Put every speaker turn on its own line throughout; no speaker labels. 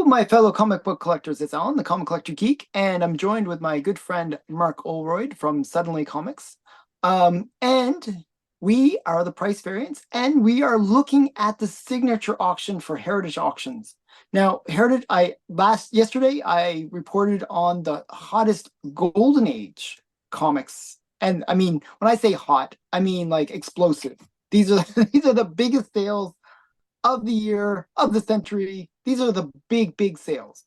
my fellow comic book collectors. It's Alan, the Comic Collector Geek, and I'm joined with my good friend Mark Olroyd from Suddenly Comics. And we are the Price Variants, and we are looking at the signature auction for Heritage Auctions. Now, Heritage, yesterday I reported on the hottest Golden Age comics. And I mean, when I say hot, I mean like explosive. These are these are the biggest sales of the year, of the century. These are the big sales.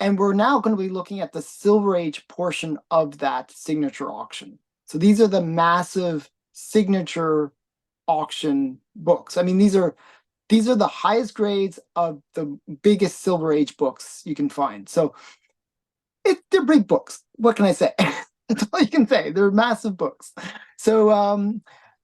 And we're now going to be looking at the Silver Age portion of that signature auction. So these are the massive signature auction books. I mean, these are the highest grades of the biggest Silver Age books you can find. So they're big books. What can I say? That's all you can say. They're massive books. So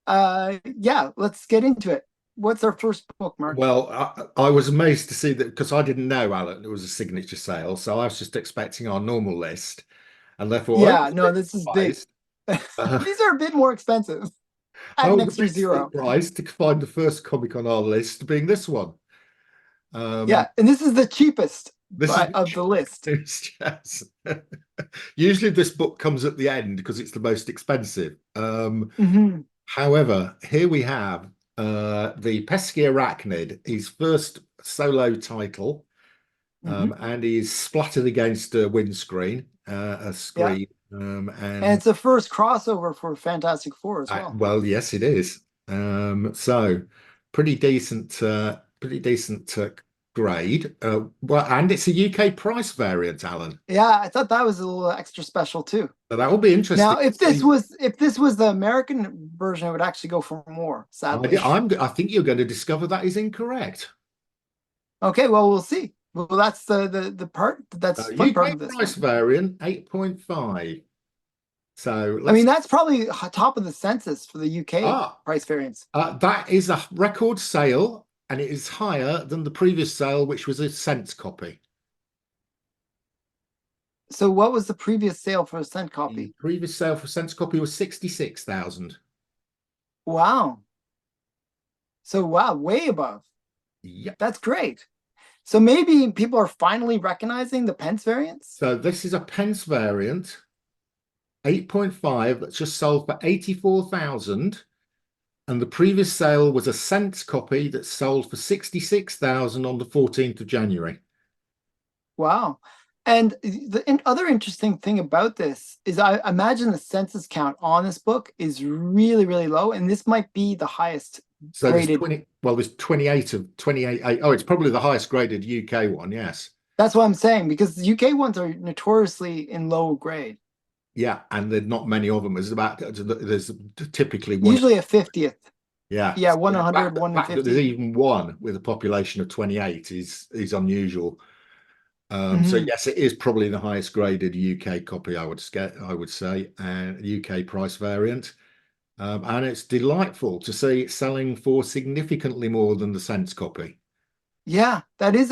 yeah, let's get into it. What's our first book, Mark?
Well, I was amazed to see that because I didn't know, Alan, it was a signature sale. So I was just expecting our normal list. And therefore, I
Yeah,
was a
no,
bit
this is big.
surprised. Uh,
These are a bit more expensive
I
at
was a
next to
bit
zero.
surprised to find the first comic on our list being this one. Um,
Yeah, and this is the cheapest
this is
of the list.
yes. Usually this book comes at the end because it's the most expensive.
Hmm.
However, here we have the Pesky Arachnid, his first solo title.
Hmm.
And he's splattered against a windscreen, a
Yeah,
screen.
and
And
it's the first crossover for Fantastic Four as well.
well, yes, it is. So pretty decent grade. Well, and it's a UK price variant, Alan.
Yeah, I thought that was a little extra special too.
So that will be interesting
Now,
to see.
if this was the American version, it would actually go for more, sadly.
I think you're going to discover that is incorrect.
Okay, well, we'll see. Well, that's the part that's fun part
UK
of this
price
one.
variant 8.5. So
I mean,
let's
that's probably top of the census for the UK
ah
price variance.
that is a record sale, and it is higher than the previous sale, which was a cent copy.
So what was the previous sale for a cent
The
copy?
previous sale for cent copy was 66,000.
Wow. So wow, way above.
Yep.
That's great. So maybe people are finally recognizing the pence variants.
So this is a pence variant, 8.5, that's just sold for 84,000. And the previous sale was a cent copy that sold for 66,000 on the 14th of January.
Wow. And the other interesting thing about this is I imagine the census count on this book is really low, and this might be the highest
So there's
graded.
20, well, there's 28 of 28. Oh, it's probably the highest graded UK one, yes.
That's what I'm saying, because the UK ones are notoriously in low grade.
Yeah, and there's not many of them. There's typically one.
Usually a 50th.
Yeah,
Yeah,
so
one in
the
100,
the
one in
fact that there's
50.
even one with a population of 28 is unusual. So
Hmm.
yes, it is probably the highest graded UK copy, I would say, and UK price variant. And it's delightful to see it selling for significantly more than the cents copy.
Yeah, that is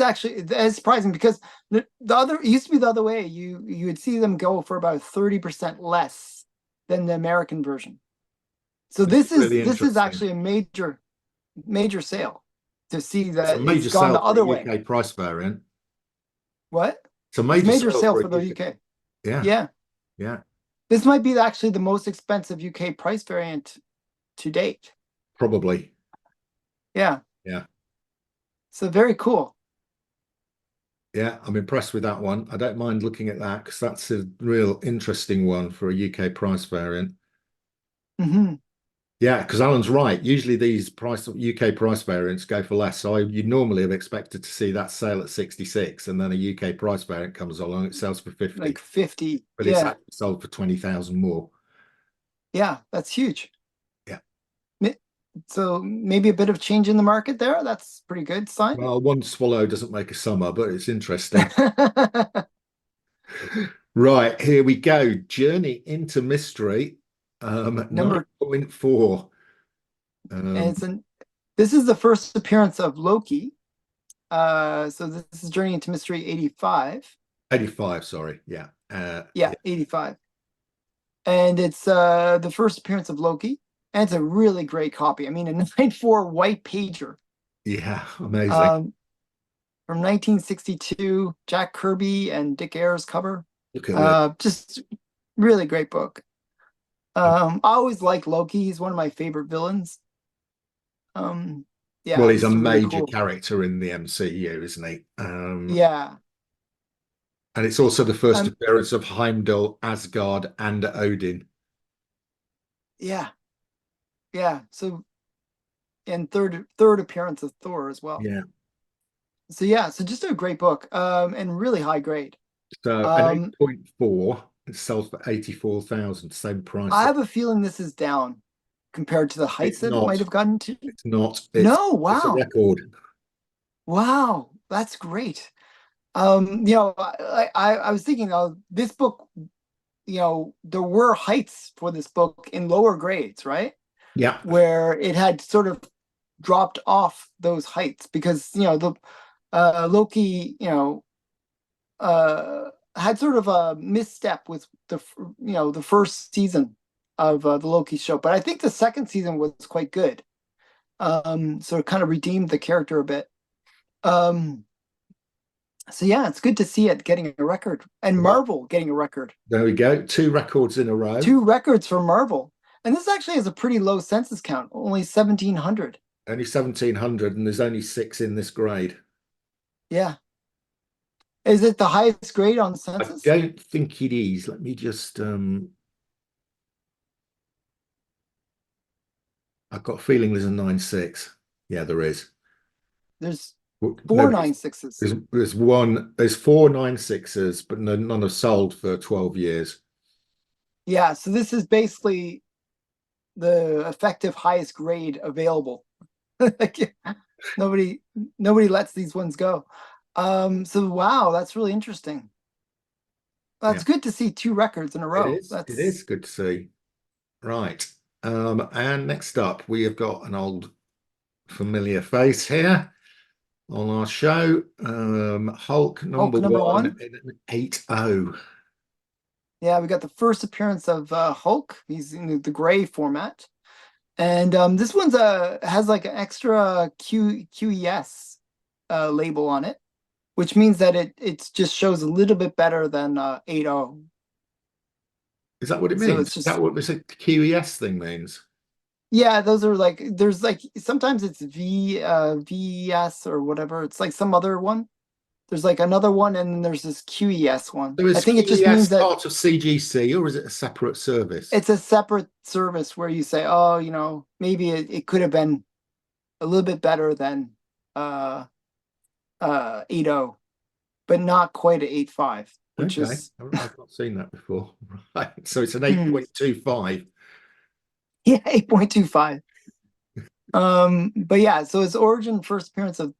surprising because the other it used to be the other way. You would see them go for about 30% less than the American version. So
This is really
this is
interesting.
actually a major sale to see
It's a
that it's
major
gone
sale
the
for a
other way.
UK price variant.
What?
It's a
It's
major
major
sale
sale
for a
for the
UK.
UK.
Yeah,
Yeah.
yeah,
This might be actually the most expensive UK price variant to date.
probably.
Yeah.
Yeah.
So very cool.
Yeah, I'm impressed with that one. I don't mind looking at that because that's a real interesting one for a UK price variant.
Hmm.
Yeah, because Alan's right. Usually these UK price variants go for less. So you normally have expected to see that sale at 66, and then a UK price variant comes along, it sells for
Like
50,
50.
but it's
Yeah.
actually sold for 20,000 more.
Yeah, that's huge.
Yeah.
So maybe a bit of change in the market there. That's pretty good sign.
Well, one swallow doesn't make a summer, but it's interesting. Right, here we go. Journey into Mystery,
Number
9.4.
and
Um,
this is the first appearance of Loki. So this is Journey into Mystery 85.
85, sorry. Yeah.
Yeah,
Yeah.
85. And it's the first appearance of Loki. And it's a really great copy. I mean, a 9.4 white pager.
Yeah, amazing.
Um, from 1962, Jack Kirby and Dick Ayers cover.
Look at this.
Just really great book. I always like Loki. He's one of my favorite villains. Um,
Well,
yeah,
he's a
this is really
major
cool.
character in the MCU, isn't he?
Yeah,
And it's also the first
um,
appearance of Heimdall, Asgard, and Odin.
yeah, yeah. So, and third appearance of Thor as well.
Yeah.
So yeah, so just a great book, and really high grade.
So an
Um,
8.4, it sells for 84,000, same price.
I have a feeling this is down compared to the heights
It's
that it
not.
might have gotten to.
It's not.
No,
It's a
wow,
record.
wow, that's great. I was thinking, this book, there were heights for this book in lower grades, right?
Yeah.
Where it had sort of dropped off those heights because the Loki, had sort of a misstep with the first season of the Loki show, but I think the second season was quite good. So it kind of redeemed the character a bit. Um, so yeah, it's good to see it getting a record and
Well,
Marvel getting a record.
there we go. Two records in a row.
Two records for Marvel. And this actually has a pretty low census count, only 1,700.
Only 1,700, and there's only six in this grade.
Yeah. Is it the highest grade on the
I
census?
don't think it is. Let me just I've got a feeling there's a 9.6. Yeah, there is.
There's
No,
four nine sixes.
there's four 9.6s, but none have sold for 12 years.
Yeah, so this is basically the effective highest grade available. Like, nobody nobody lets these ones go. So wow, that's really interesting.
Yeah,
That's good to see two records in a
it
row.
is. It is
That's
good to see. Right. And next up, we have got an old familiar face here on our show. Hulk number
Hulk number
one
one.
in an 8.0.
Yeah, we got the first appearance of Hulk. He's in the gray format. And this one's has like an extra QES label on it, which means that it just shows a little bit better than 8.0.
Is that what it
So
means?
it's
Is that
just
what this QES thing means?
yeah, those are like there's like sometimes it's VES or whatever. It's like some other one. There's like another one and then there's this QES one.
So
I
is
think it just means
QES
that
part of CGC or is it a separate service?
it's a separate service where you say, oh, maybe it could have been a little bit better than uh 8.0, but not quite at 8.5, which
Okay,
is
I've not seen that before. Right, so it's an
hmm,
8.25.
yeah, 8.25. But yeah, so it's origin first appearance of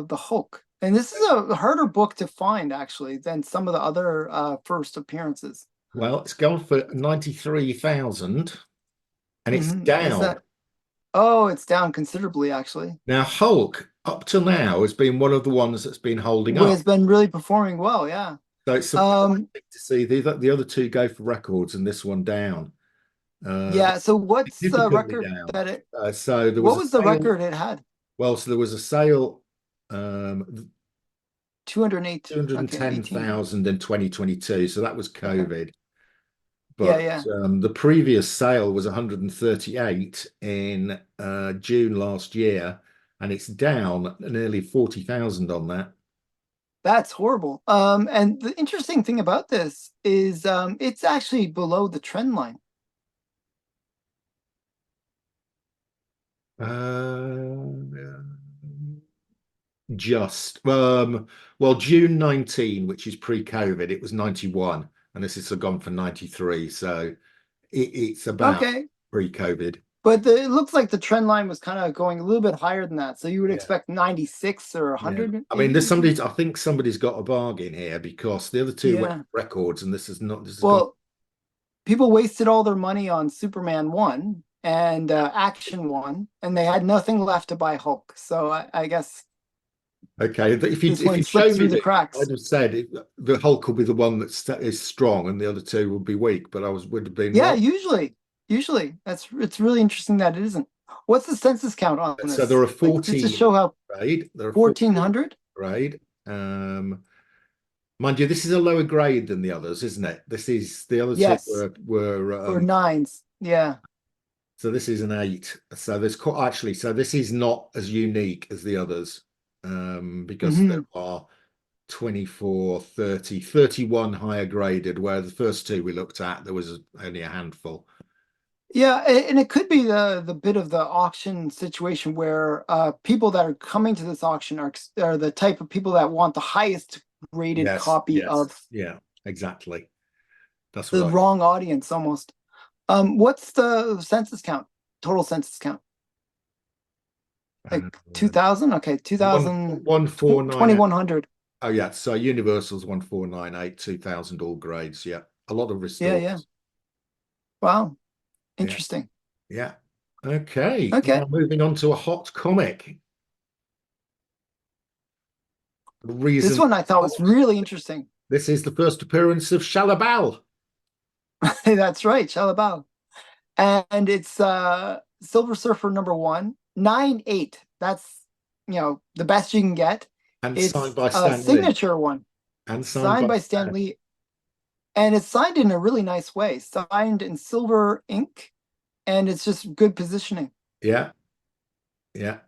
the Hulk. And this is a harder book to find actually than some of the other first appearances.
Well, it's gone for 93,000 and it's
Is
down.
that oh, it's down considerably actually.
Now, Hulk, up till now, has been one of the ones that's been holding up.
Has been really performing well, yeah.
So it's surprising
Um,
to see the other two go for records and this one down.
yeah, so what's the
Significantly
record
down.
that it
So there was
what
a
was the
sale.
record it had?
Well, so there was a sale,
208, okay, 18.
210,000 in 2022. So that was
Okay.
COVID.
Yeah,
But
yeah.
the previous sale was 138 in June last year, and it's down nearly 40,000 on that.
That's horrible. And the interesting thing about this is it's actually below the trend line.
Uh, just well, June 19, which is pre-COVID, it was 91, and this has gone for 93. So it's about
Okay.
pre-COVID.
But it looks like the trend line was kind of going a little bit higher than that. So you would
Yeah.
expect 96 or
Yeah.
100
I mean, there's
maybe.
somebody, I think somebody's got a bargain here because the other two went
Yeah.
records and this has gone.
Well, people wasted all their money on Superman 1 and Action 1, and they had nothing left to buy Hulk. So I guess
Okay, but
this
if
one
you
slipped
show me
through the
this, I'd
cracks.
have said the Hulk will be the one that is strong and the other two will be weak, but would have been
Yeah,
wrong.
usually it's really interesting that it isn't. What's the census count on
So there
this?
are
Like just to
14
show how
grade. There are 14
1400?
grade, Mind you, this is a lower grade than the others, isn't it? This is the other two
Yes,
were
for nines. Yeah.
so this is an 8. So there's quite actually, so this is not as unique as the others, because there
Hmm.
are 24, 30, 31 higher graded, where the first two we looked at, there was only a handful.
Yeah, and it could be the bit of the auction situation where people that are coming to this auction are the type of people that want the highest rated
Yes,
copy
yes,
of
yeah, exactly. That's
the
what
wrong audience almost. What's the census count? Total census count?
I
Like 2000? Okay,
one
2000,
1498.
2100.
Oh yeah, so Universal's 1498, 2000 all grades. Yeah, a lot of
Yeah, yeah.
restores.
Wow,
Yeah,
interesting.
yeah. Okay,
Okay.
now moving on to a hot comic. The
This
reason
one I thought was
hot.
really interesting.
This is the first appearance of Shalabal.
That's right, Shalabal. And it's Silver Surfer number one, 9/8. That's the best you can get.
And signed
It's
by
a
Stan Lee.
signature one,
And signed
signed
by
by Stan
Stan.
Lee, and it's signed in a really nice way, signed in silver ink, and it's just good positioning,
Yeah, yeah.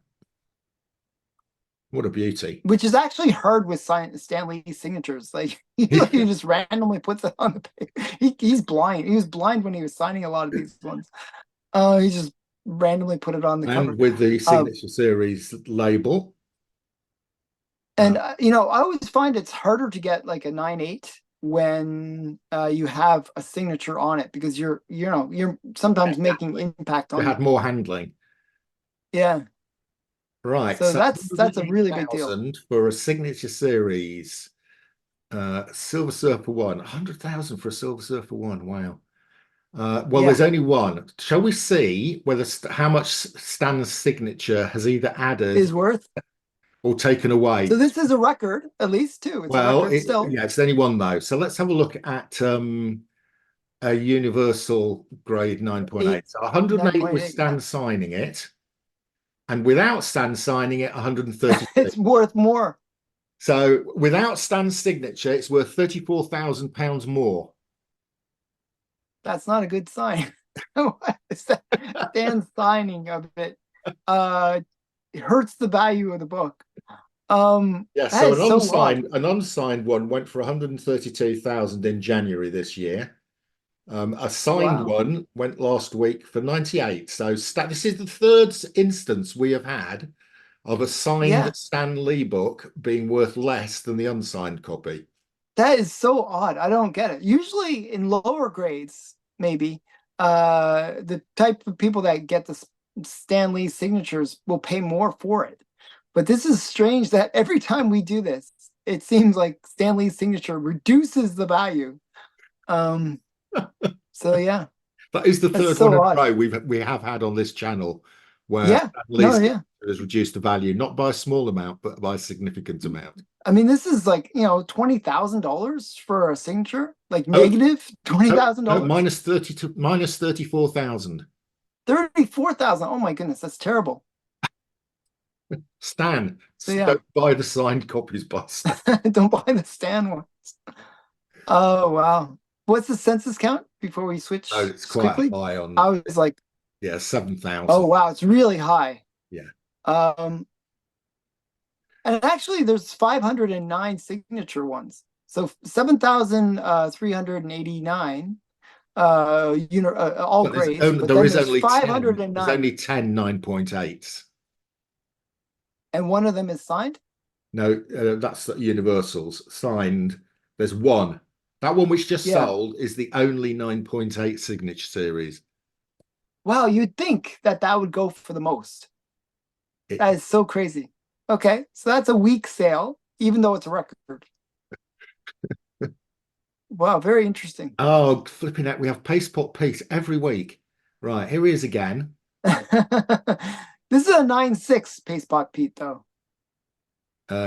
What a beauty.
which is actually hard with Stan Lee signatures. Like he just randomly puts it on the page. He's blind. He was blind when he was signing a lot of these ones. He just randomly put it on the
And
cover.
with the
Uh,
signature series label.
And I always find it's harder to get like a 9/8 when you have a signature on it because you're sometimes making
Exactly.
impact
You
on them.
had more handling.
Yeah.
Right,
So
so
that's a really good deal.
108,000 for a signature series. Silver Surfer one, 100,000 for a Silver Surfer one. Wow. Well, there's
Yeah.
only one. Shall we see whether how much Stan's signature has either added
Is worth.
or taken away?
So this is a record, at least too. It's a
Well,
record still.
yeah, it's only one though. So let's have a look at a Universal grade 9.8.
Eight,
So 108 with
9.8. Yeah.
Stan signing it, and without Stan signing it, 133.
It's worth more.
So without Stan's signature, it's worth £34,000 more.
That's not a good sign. Stan's signing of it. It hurts the value of the book.
Yeah,
That
so
is so odd.
an unsigned one went for 132,000 in January this year. A signed
Wow.
one went last week for 98. So this is the third instance we have had of a signed
Yeah,
Stan Lee book being worth less than the unsigned copy.
that is so odd. I don't get it. Usually in lower grades, maybe, the type of people that get the Stan Lee signatures will pay more for it. But this is strange that every time we do this, it seems like Stan Lee's signature reduces the value. Um, so yeah,
That is the
that's
third one
so
in a
odd.
row we have had on this channel where
Yeah,
Stan
no,
Lee's
yeah.
has reduced the value, not by a small amount, but by a significant amount.
I mean, this is like, $20,000 for a signature, like
Oh,
negative twenty
no,
thousand
no,
dollars,
minus 30 to minus 34,000.
34,000. Oh my goodness, that's terrible.
Stan,
So yeah,
don't buy the signed copies by Stan.
don't buy the Stan one. Oh wow. What's the census count before we
Oh,
switch
it's
just
quite
quickly?
high
I
on,
was like,
yeah,
oh
7,000.
wow, it's really high.
Yeah.
Um, and actually there's 509 signature ones. So 7,389 all
But
grades, but
there
then
is
there's
only 10. There's
509
only 10 9.8s.
and one of them is signed.
No, that's Universals signed. There's one. That one which just
Yeah.
sold is the only 9.8 signature series.
Wow, you'd think that that would go for the most.
It,
That is so crazy. Okay, so that's a weak sale, even though it's a record. Wow, very interesting.
oh, flipping out. We have Paste Pot Pete every week. Right, here he is again.
This is a 9/6 Paste Pot Pete, though.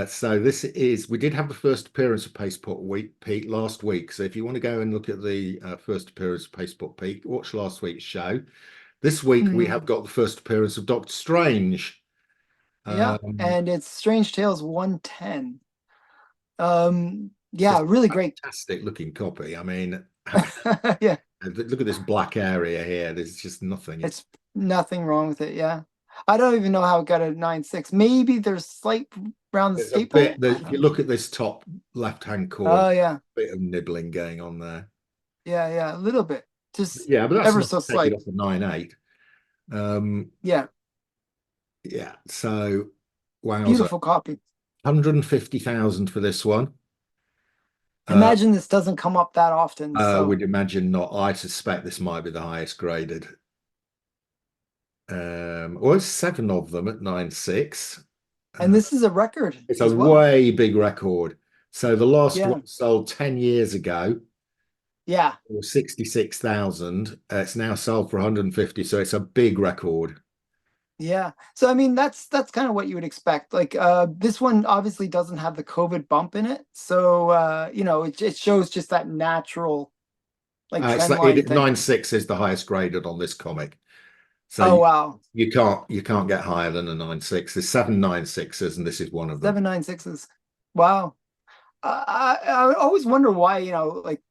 So this is, we did have the first appearance of Paste Pot Pete last week. So if you want to go and look at the first appearance of Paste Pot Pete, watch last week's show. This week we
Mhm.
have got the first appearance of Doctor Strange.
Yeah,
Um,
and it's Strange Tales 110. Yeah,
It's
really
a
great.
fantastic looking copy. I mean,
Yeah,
look at this black area here. There's just nothing. It's
it's nothing wrong with it. Yeah. I don't even know how it got a 9.6. Maybe there's slight around the
there's a bit
staple.
that
I
if you
don't.
look at this top left-hand corner,
Oh yeah.
bit of nibbling going on there.
Yeah, yeah, a little bit. Just
Yeah, but that's
ever
enough
so
to take it
slight.
off a 9.8.
Yeah,
Yeah, so wowza.
beautiful copy.
150,000 for this one. Uh,
Imagine this doesn't come up that often. So,
would imagine not. I suspect this might be the highest graded. Well, it's seven of them at 9.6.
and
Uh,
this is a record
it's a
as well.
way big record. So the last
Yeah,
one sold 10 years ago
yeah,
for 66,000. It's now sold for 150. So it's a big record.
yeah. So I mean, that's kind of what you would expect. Like, this one obviously doesn't have the COVID bump in it, so it shows just that natural like
It's
trend
like
line thing.
9.6 is the highest graded on this comic. So
Oh wow,
you can't get higher than a 9.6. There's seven 9.6s, and this is one of them.
796s. Wow. I always wonder why, like,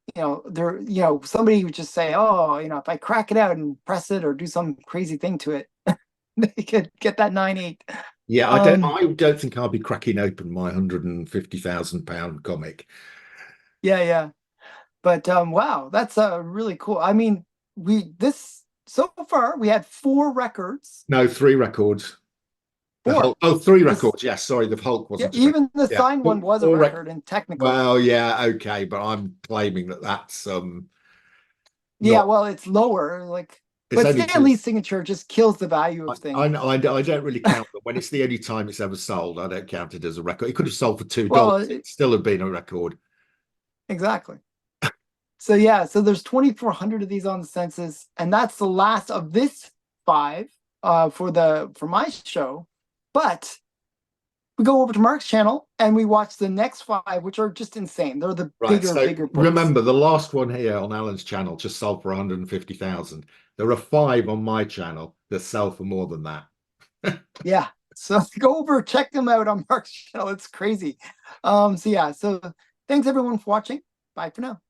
somebody would just say, oh, if I crack it out and press it or do some crazy thing to it, they could get that 9.8.
Yeah, I don't
Um,
I don't think I'll be cracking open my £150,000 comic.
yeah, yeah. But wow, that's really cool. I mean, we this so far we had four records.
No, three records. The
Four.
Hulk. Oh, three
This
records. Yes, sorry, the Hulk
Yeah,
wasn't a record.
even the
Yeah,
signed one was a
four rec.
record and technically.
Well, yeah, okay, but I'm claiming that that's
Yeah,
not.
well, it's lower, like,
It's
but
only
Stan
because
Lee's signature just kills the value of
I,
things.
I I don't really count them when it's the only time it's ever sold. I don't count it as a record. It could have sold for $2.
Well,
It still have been a record.
exactly. So yeah, so there's 2,400 of these on the census, and that's the last of this five for my show. But we go over to Mark's channel and we watch the next five, which are just insane. They're the
Right.
bigger,
So
bigger books.
remember, the last one here on Alan's channel just sold for 150,000. There are five on my channel that sell for more than that.
Yeah. So go over, check them out on Mark's channel. It's crazy. So yeah, so thanks everyone for watching. Bye for now.